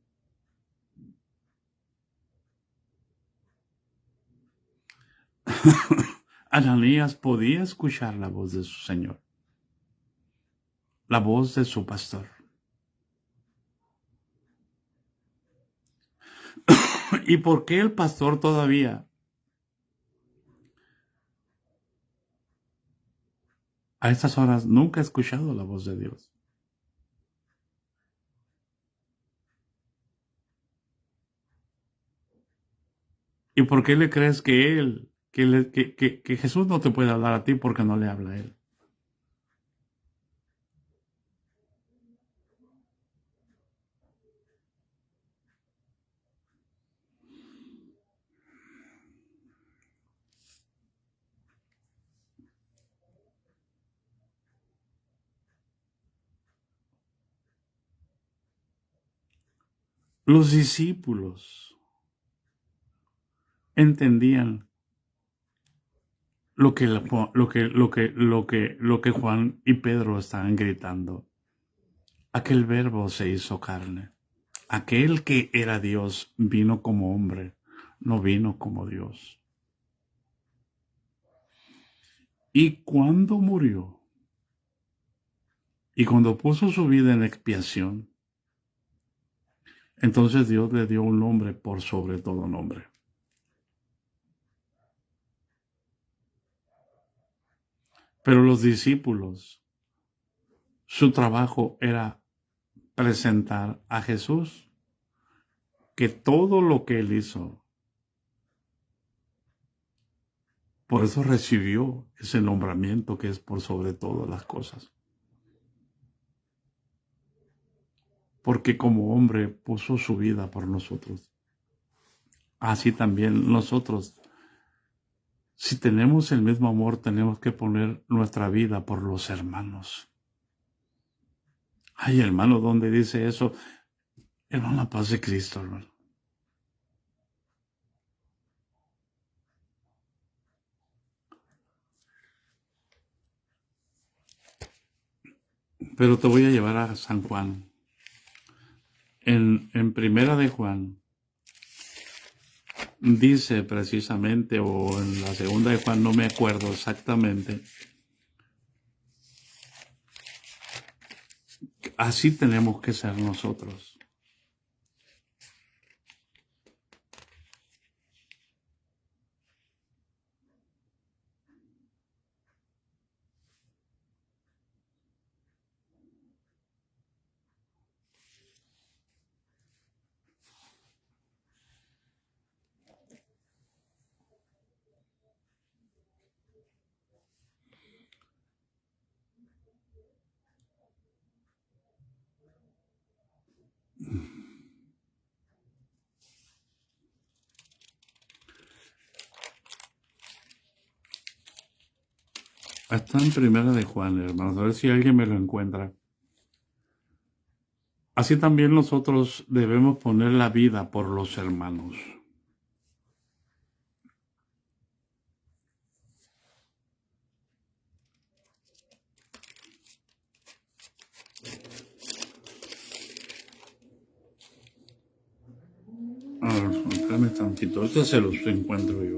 Ananías podía escuchar la voz de su Señor, la voz de su pastor. ¿Y por qué el pastor todavía a estas horas nunca ha escuchado la voz de Dios? ¿Y por qué le crees que que Jesús no te puede hablar a ti porque no le habla a él? Los discípulos entendían lo que Juan y Pedro estaban gritando. Aquel verbo se hizo carne. Aquel que era Dios vino como hombre, no vino como Dios. Y cuando murió, y cuando puso su vida en expiación, entonces Dios le dio un nombre por sobre todo nombre. Pero los discípulos, su trabajo era presentar a Jesús, que todo lo que él hizo, por eso recibió ese nombramiento que es por sobre todas las cosas. Porque como hombre puso su vida por nosotros. Así también nosotros, si tenemos el mismo amor, tenemos que poner nuestra vida por los hermanos. Ay, hermano, ¿dónde dice eso? Hermano, la paz de Cristo, hermano. Pero te voy a llevar a San Juan. En Primera de Juan, dice precisamente, o en la Segunda de Juan, no me acuerdo exactamente, así tenemos que ser nosotros. Está en Primera de Juan, hermanos, a ver si alguien me lo encuentra. Así también nosotros debemos poner la vida por los hermanos. A ver, espérame tantito. Este se los encuentro yo.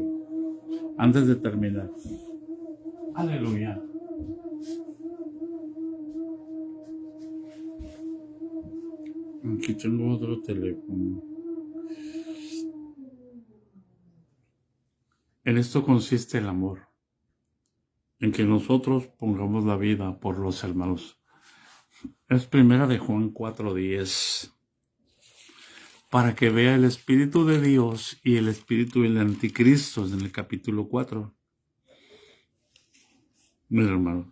Antes de terminar. Aleluya. Aquí tengo otro teléfono. En esto consiste el amor, en que nosotros pongamos la vida por los hermanos. Es primera de Juan 4:10. Para que vea el Espíritu de Dios y el Espíritu del Anticristo en el capítulo 4. Mis hermanos.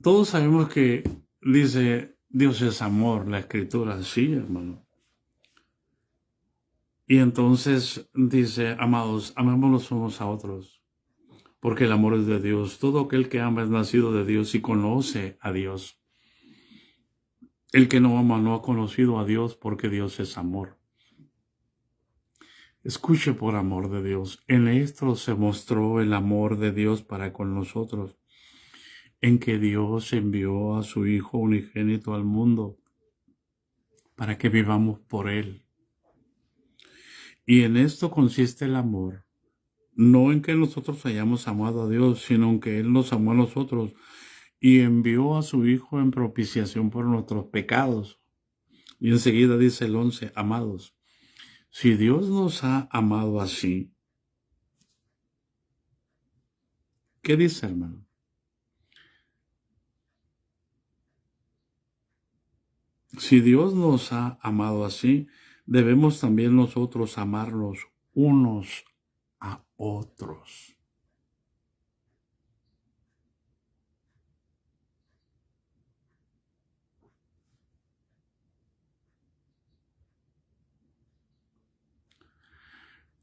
Todos sabemos que dice Dios es amor, la escritura, sí, hermano. Y entonces dice, amados, amémonos unos a otros, porque el amor es de Dios. Todo aquel que ama es nacido de Dios y conoce a Dios. El que no ama no ha conocido a Dios, porque Dios es amor. Escuche, por amor de Dios, en esto se mostró el amor de Dios para con nosotros, en que Dios envió a su Hijo unigénito al mundo para que vivamos por Él. Y en esto consiste el amor, no en que nosotros hayamos amado a Dios, sino en que Él nos amó a nosotros y envió a su Hijo en propiciación por nuestros pecados. Y enseguida dice el 11, amados, si Dios nos ha amado así, ¿qué dice, hermano? Si Dios nos ha amado así, debemos también nosotros amarnos unos a otros.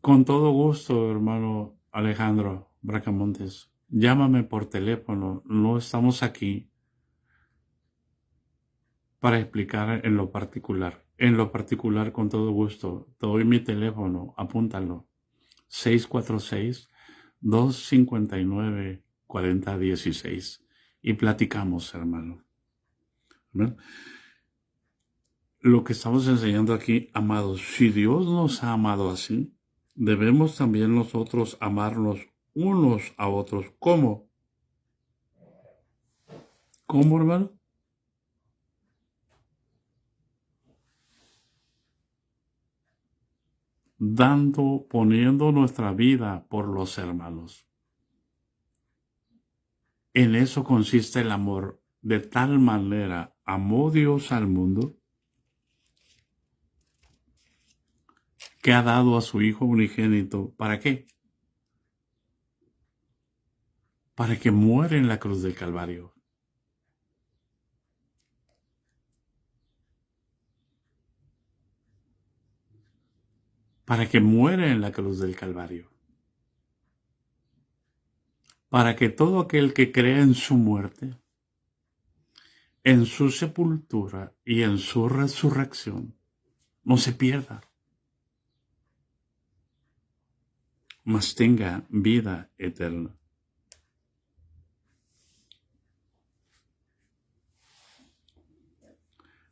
Con todo gusto, hermano Alejandro Bracamontes. Llámame por teléfono. No estamos aquí para explicar en lo particular. En lo particular, con todo gusto. Te doy mi teléfono. Apúntalo. 646-259-4016. Y platicamos, hermano. ¿Ven? Lo que estamos enseñando aquí, amados, si Dios nos ha amado así, debemos también nosotros amarnos unos a otros. ¿Cómo? ¿Cómo, hermano? Poniendo nuestra vida por los hermanos. En eso consiste el amor. De tal manera amó Dios al mundo que ha dado a su Hijo unigénito. ¿Para qué? Para que muera en la cruz del Calvario. Para que muera en la cruz del Calvario. Para que todo aquel que crea en su muerte, en su sepultura y en su resurrección, no se pierda, mas tenga vida eterna.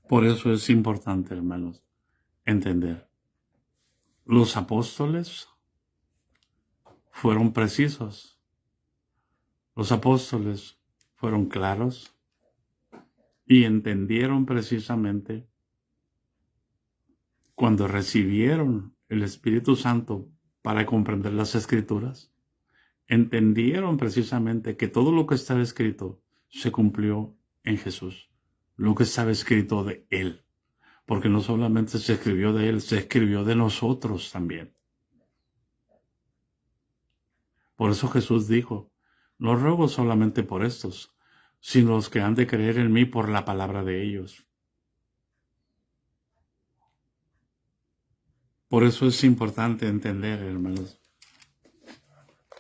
Por eso es importante, hermanos, entender. Los apóstoles fueron precisos. Los apóstoles fueron claros y entendieron precisamente cuando recibieron el Espíritu Santo para comprender las Escrituras. Entendieron precisamente que todo lo que estaba escrito se cumplió en Jesús. Lo que estaba escrito de Él. Porque no solamente se escribió de Él, se escribió de nosotros también. Por eso Jesús dijo, no ruego solamente por estos, sino los que han de creer en mí por la palabra de ellos. Por eso es importante entender, hermanos,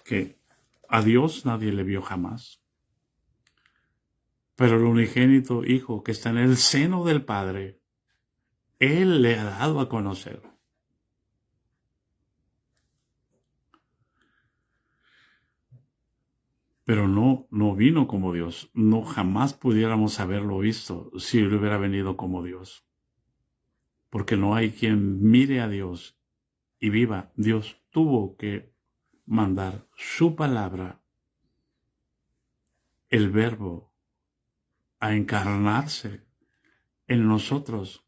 que a Dios nadie le vio jamás. Pero el unigénito Hijo que está en el seno del Padre, Él le ha dado a conocer. Pero no vino como Dios. No jamás pudiéramos haberlo visto si él hubiera venido como Dios. Porque no hay quien mire a Dios y viva. Dios tuvo que mandar su palabra, el verbo, a encarnarse en nosotros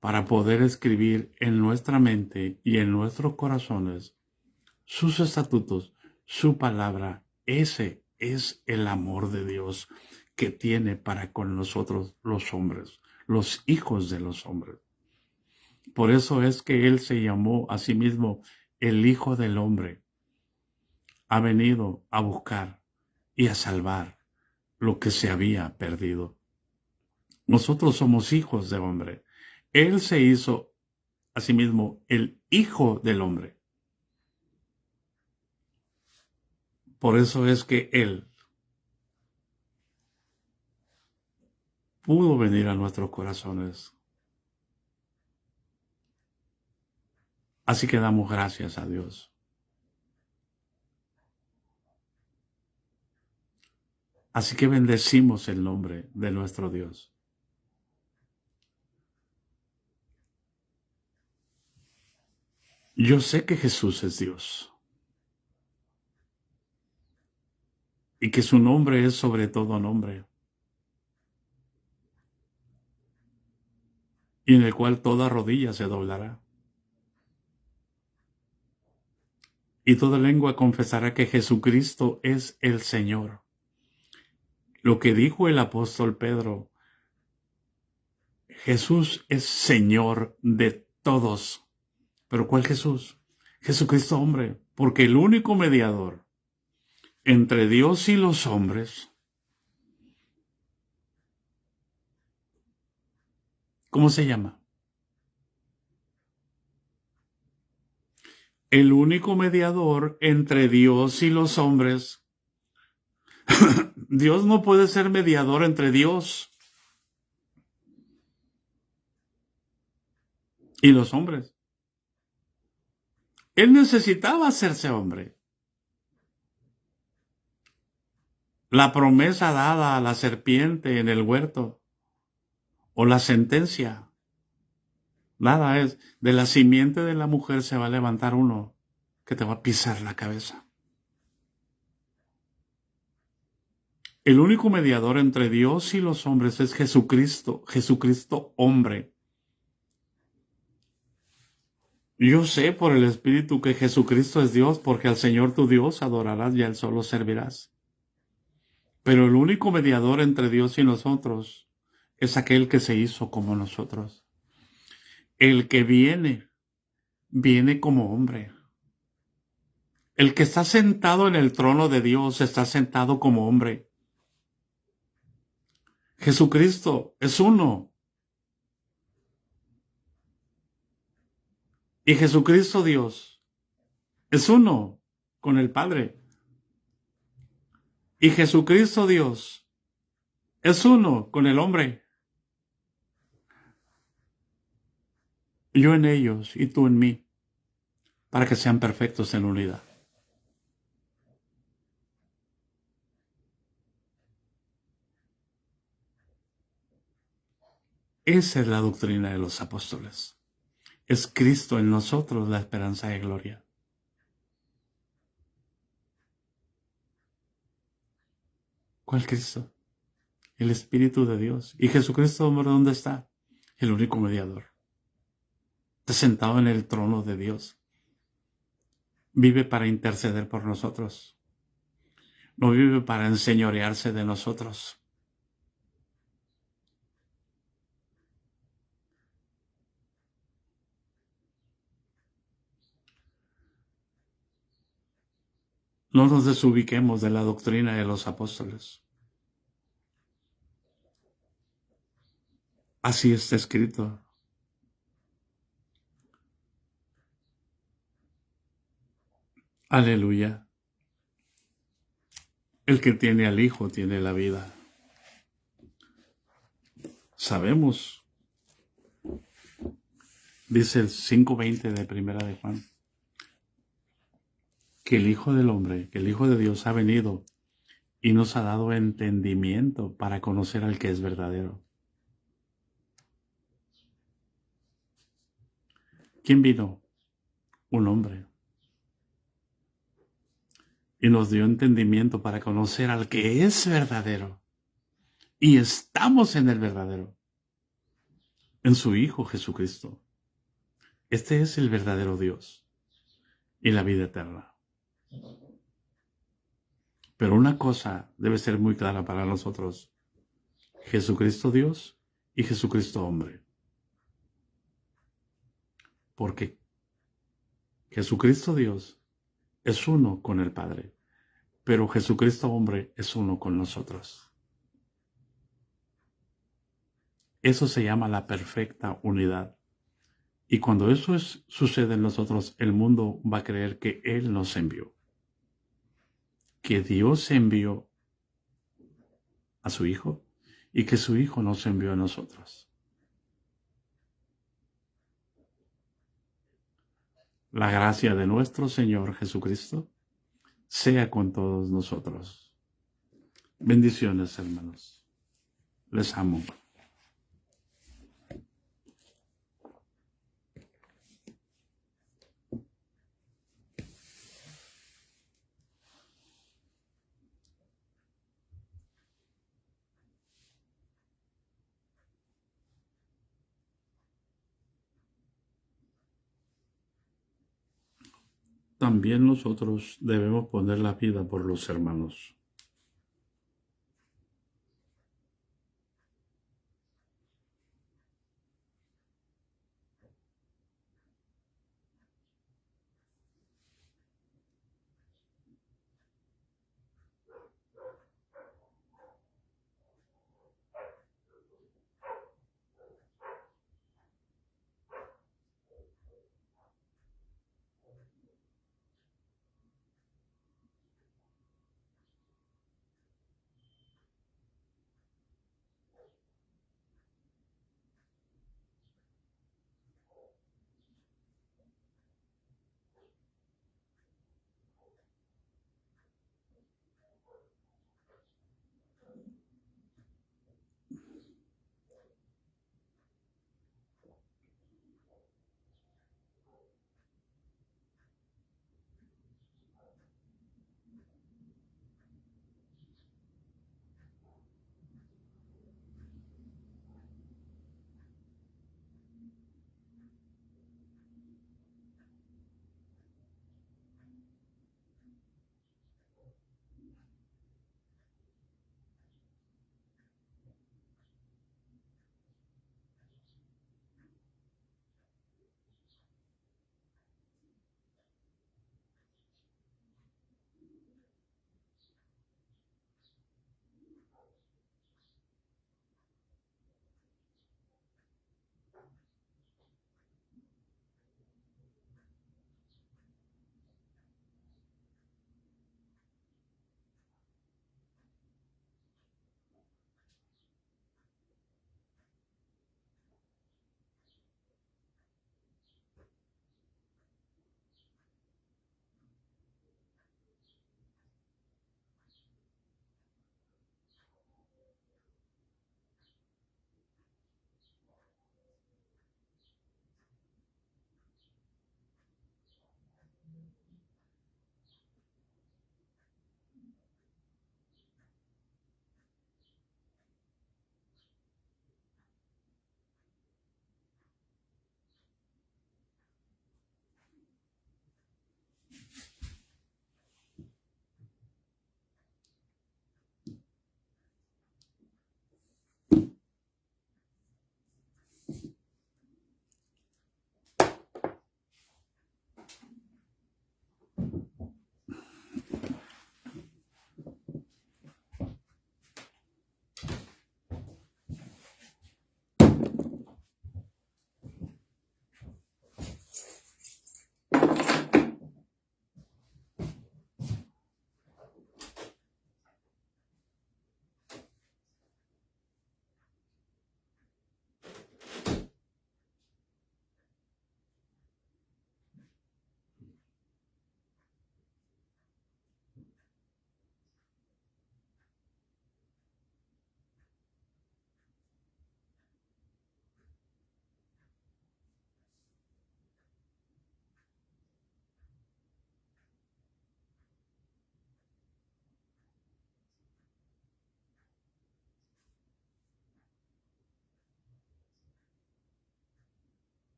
para poder escribir en nuestra mente y en nuestros corazones sus estatutos, su palabra. Ese es el amor de Dios que tiene para con nosotros los hombres, los hijos de los hombres. Por eso es que Él se llamó a sí mismo el Hijo del Hombre. Ha venido a buscar y a salvar lo que se había perdido. Nosotros somos hijos de hombre. Él se hizo a sí mismo el Hijo del Hombre. Por eso es que Él pudo venir a nuestros corazones. Así que damos gracias a Dios. Así que bendecimos el nombre de nuestro Dios. Yo sé que Jesús es Dios y que su nombre es sobre todo nombre, y en el cual toda rodilla se doblará y toda lengua confesará que Jesucristo es el Señor. Lo que dijo el apóstol Pedro, Jesús es Señor de todos. ¿Pero cuál Jesús? Jesucristo hombre, porque el único mediador entre Dios y los hombres, ¿cómo se llama? El único mediador entre Dios y los hombres. Dios no puede ser mediador entre Dios y los hombres. Él necesitaba hacerse hombre. La promesa dada a la serpiente en el huerto, o la sentencia, nada es, de la simiente de la mujer se va a levantar uno que te va a pisar la cabeza. El único mediador entre Dios y los hombres es Jesucristo, Jesucristo hombre. Yo sé por el Espíritu que Jesucristo es Dios, porque al Señor tu Dios adorarás y a Él solo servirás. Pero el único mediador entre Dios y nosotros es aquel que se hizo como nosotros. El que viene como hombre. El que está sentado en el trono de Dios está sentado como hombre. Jesucristo es uno. Y Jesucristo Dios es uno con el Padre. Y Jesucristo Dios es uno con el hombre. Yo en ellos y tú en mí, para que sean perfectos en unidad. Esa es la doctrina de los apóstoles. Es Cristo en nosotros la esperanza de gloria. ¿Cuál Cristo? El Espíritu de Dios. ¿Y Jesucristo, hombre, dónde está? El único mediador. Está sentado en el trono de Dios. Vive para interceder por nosotros. No vive para enseñorearse de nosotros. No nos desubiquemos de la doctrina de los apóstoles. Así está escrito. Aleluya. El que tiene al Hijo tiene la vida. Sabemos, dice el 5:20 de Primera de Juan, que el Hijo del Hombre, que el Hijo de Dios ha venido y nos ha dado entendimiento para conocer al que es verdadero. ¿Quién vino? Un hombre. Y nos dio entendimiento para conocer al que es verdadero. Y estamos en el verdadero, en su Hijo Jesucristo. Este es el verdadero Dios y la vida eterna. Pero una cosa debe ser muy clara para nosotros: Jesucristo Dios y Jesucristo hombre. Porque Jesucristo Dios es uno con el Padre, pero Jesucristo hombre es uno con nosotros. Eso se llama la perfecta unidad. Y cuando eso sucede en nosotros, el mundo va a creer que Él nos envió, que Dios envió a su Hijo y que su Hijo nos envió a nosotros. La gracia de nuestro Señor Jesucristo sea con todos nosotros. Bendiciones, hermanos. Les amo. También nosotros debemos poner la vida por los hermanos.